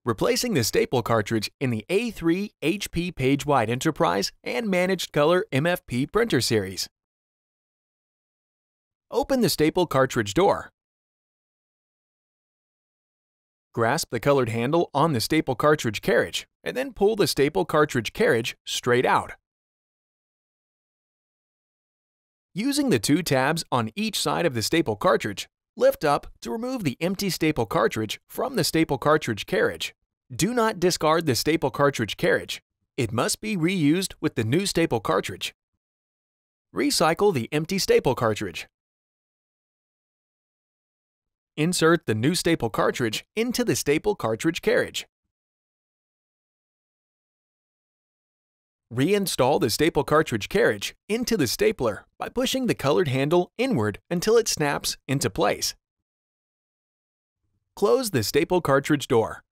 Replacing the staple cartridge in the A3 HP PageWide Enterprise and Managed Color MFP printer series. Open the staple cartridge door. Grasp the colored handle on the staple cartridge carriage and then pull the staple cartridge carriage straight out. Using the two tabs on each side of the staple cartridge, lift up to remove the empty staple cartridge from the staple cartridge carriage. Do not discard the staple cartridge carriage. It must be reused with the new staple cartridge. Recycle the empty staple cartridge. Insert the new staple cartridge into the staple cartridge carriage. Reinstall the staple cartridge carriage into the stapler by pushing the colored handle inward until it snaps into place. Close the staple cartridge door.